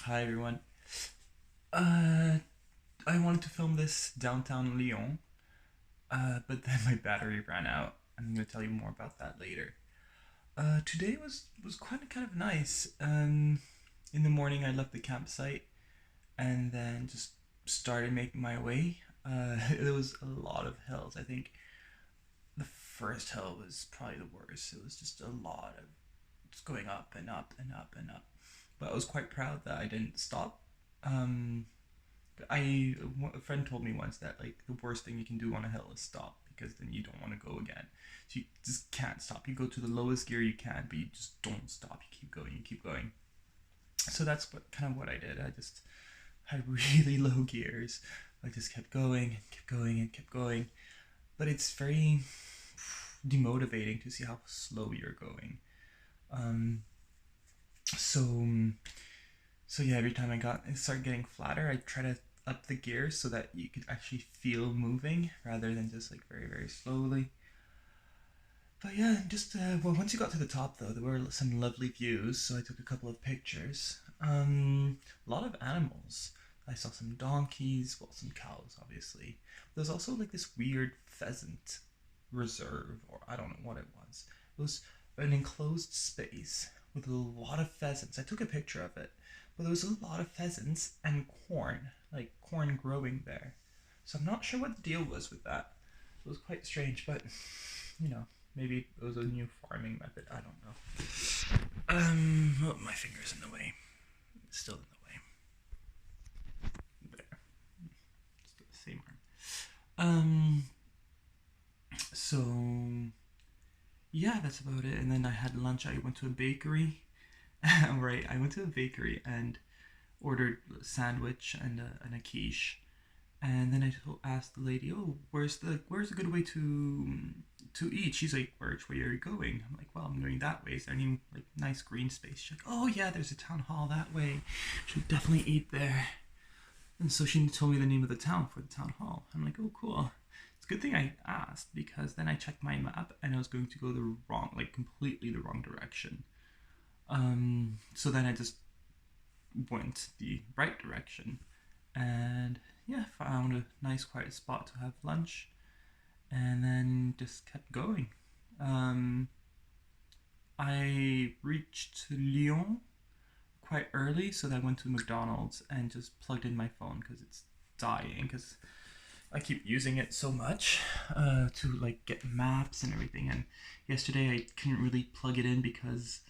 Hi everyone. Uh, I wanted to film this downtown Lyon, but then my battery ran out. I'm gonna tell you more about that later. Today was kind of nice. In the morning I left the campsite and then just started making my way. There was a lot of hills. I think the first hill was probably the worst. It was just a lot of just going up and up and up and up. But I was quite proud that I didn't stop. Um, a friend told me once that like the worst thing you can do on a hill is stop because then you don't want to go again. So you just can't stop. You go to the lowest gear you can, but you just don't stop. You keep going. You keep going. So that's what I did. I just had really low gears. I just kept going and kept going and kept going. But it's very demotivating to see how slow you're going. Um, so So yeah, every time it started getting flatter, I try to up the gear so that you could actually feel moving rather than just like very very slowly. But yeah, just well, once you got to the top though, there were some lovely views, so I took a couple of pictures. A lot of animals. I saw some donkeys, well, some cows, obviously. There's also like this weird pheasant reserve, or I don't know what it was. It was an enclosed space with a lot of pheasants. I took a picture of it, but there was a lot of pheasants and corn, like corn growing there. So I'm not sure what the deal was with that. It was quite strange, but you know, maybe it was a new farming method. I don't know. Oh, my finger's in the way. It's still in the way. There. Still the same arm. So yeah, that's about it. And then I had lunch. I went to a bakery. Right, I went to a bakery and ordered a sandwich and a quiche. And then asked the lady, "Oh, where's a good way to eat?" She's like, "Where are you going?" I'm like, "Well, I'm going that way. Is there any like nice green space?" She's like, "Oh yeah, there's a town hall that way. Should definitely eat there." And so she told me the name of the town for the town hall. I'm like, "Oh, cool." It's a good thing I asked because then I checked my map and I was going to go the wrong, like completely the wrong direction. So then I just went the right direction and yeah, found a nice quiet spot to have lunch and then just kept going. Um, I reached Lyon quite early, so that I went to McDonald's and just plugged in my phone because it's dying because I keep using it so much to like get maps and everything. And yesterday I couldn't really plug it in because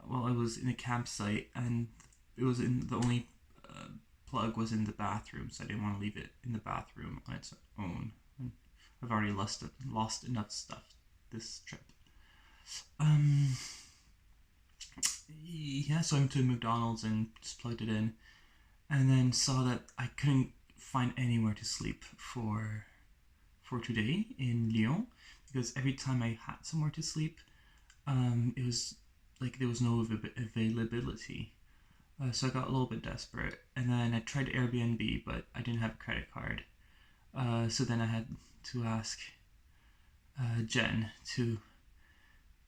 well, I was in a campsite and it was in the only uh, plug was in the bathroom, so I didn't want to leave it in the bathroom on its own. I've already lost enough stuff this trip. Um, yeah, so I went to McDonald's and just plugged it in, and then saw that I couldn't find anywhere to sleep for today in Lyon because every time I had somewhere to sleep, it was like there was no availability. So I got a little bit desperate, and then I tried Airbnb, but I didn't have a credit card. So then I had to ask Jen to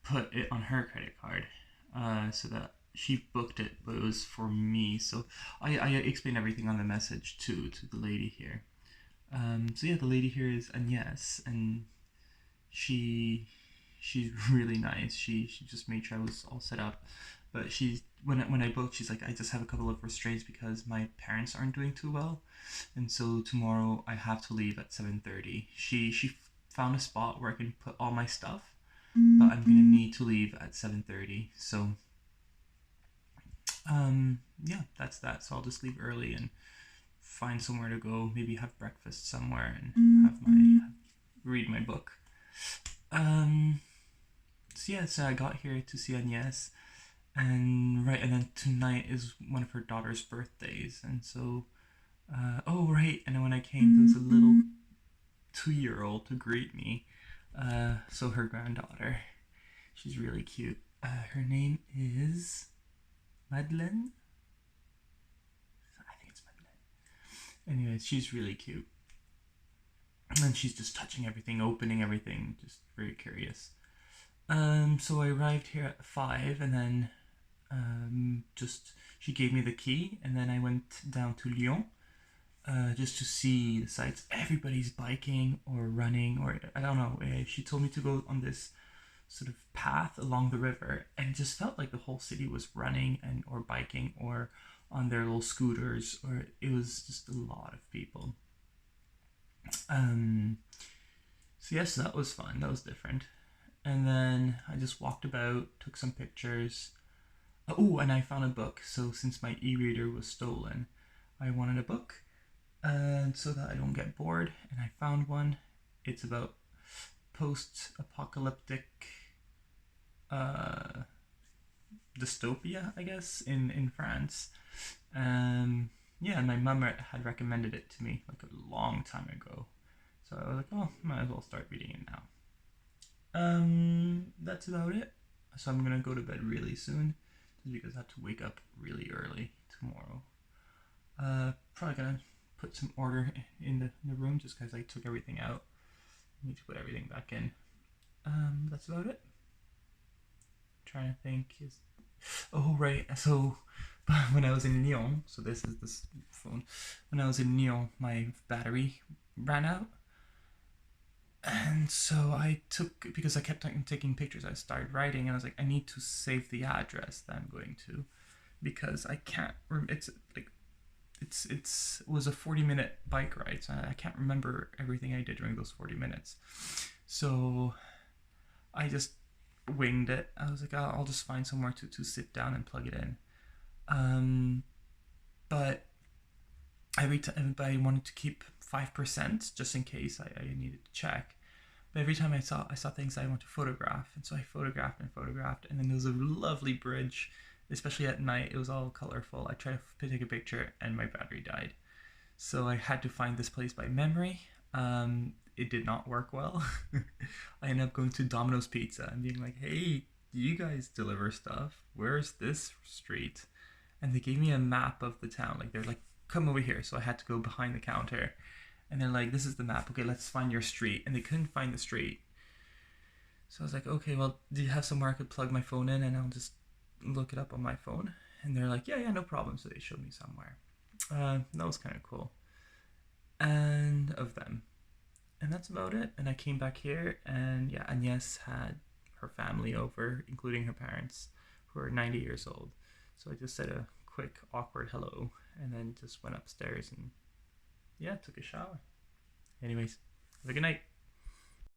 put it on her credit card, so that she booked it, but it was for me. So I explained everything on the message to the lady here. So yeah, the lady here is Agnes, and she she's really nice. She just made sure I was all set up. But when I booked, she's like, I just have a couple of restraints because my parents aren't doing too well, and so tomorrow I have to leave at 7:30. She found a spot where I can put all my stuff, but I'm gonna need to leave at 7:30. So yeah, that's that. So I'll just leave early and find somewhere to go. Maybe have breakfast somewhere and read my book. Um, so yeah, so I got here to see Agnes, and then tonight is one of her daughter's birthdays, and so oh right, and then when I came, there was a little 2-year old to greet me. So her granddaughter, she's really cute. Her name is Madeleine. I think it's Madeleine. Anyways, she's really cute, and she's just touching everything, opening everything, just very curious. So I arrived here at 5, and then just she gave me the key, and then I went down to Lyon just to see the sights. Everybody's biking or running, or I don't know. She told me to go on this sort of path along the river, and it just felt like the whole city was running and or biking or on their little scooters, or it was just a lot of people. Um, so yes, that was fun. That was different. And then I just walked about, took some pictures. Oh, and I found a book. So since my e-reader was stolen, I wanted a book, and so that I don't get bored. And I found one. It's about post-apocalyptic uh, dystopia, I guess, in France. Um, yeah, and my mum had recommended it to me like a long time ago. So I was like, oh, might as well start reading it now. That's about it. So I'm gonna go to bed really soon, just because I have to wake up really early tomorrow. Probably gonna put some order in the room just because I took everything out. I need to put everything back in. That's about it. Trying to think is oh right. So when I was in Lyon, so this is this phone. When I was in Lyon, my battery ran out, and so I took because I kept taking pictures. I started writing, and I was like, I need to save the address that I'm going to, because I can't. It's like it was a 40-minute bike ride, so I can't remember everything I did during those 40 minutes. So I just winged it. I was like, I'll just find somewhere to sit down and plug it in. Um, but every time I wanted to keep 5% just in case I needed to check. But every time I saw things I want to photograph, and so I photographed and photographed, and then there was a lovely bridge, especially at night. It was all colorful. I tried to take a picture, and my battery died. So I had to find this place by memory. It did not work well. I ended up going to Domino's Pizza and being like, "Hey, do you guys deliver stuff? Where's this street?" And they gave me a map of the town. Like they're like, "Come over here." So I had to go behind the counter, and they're like, "This is the map. Okay, let's find your street." And they couldn't find the street. So I was like, "Okay, well, do you have somewhere I could plug my phone in, and I'll just look it up on my phone?" And they're like, "Yeah, yeah, no problem." So they showed me somewhere. That was kind of cool. And of them. And that's about it. And I came back here, and yeah, Agnes had her family over, including her parents, who are 90 years old. So I just said a quick, awkward hello, and then just went upstairs and yeah, took a shower. Anyways, have a good night.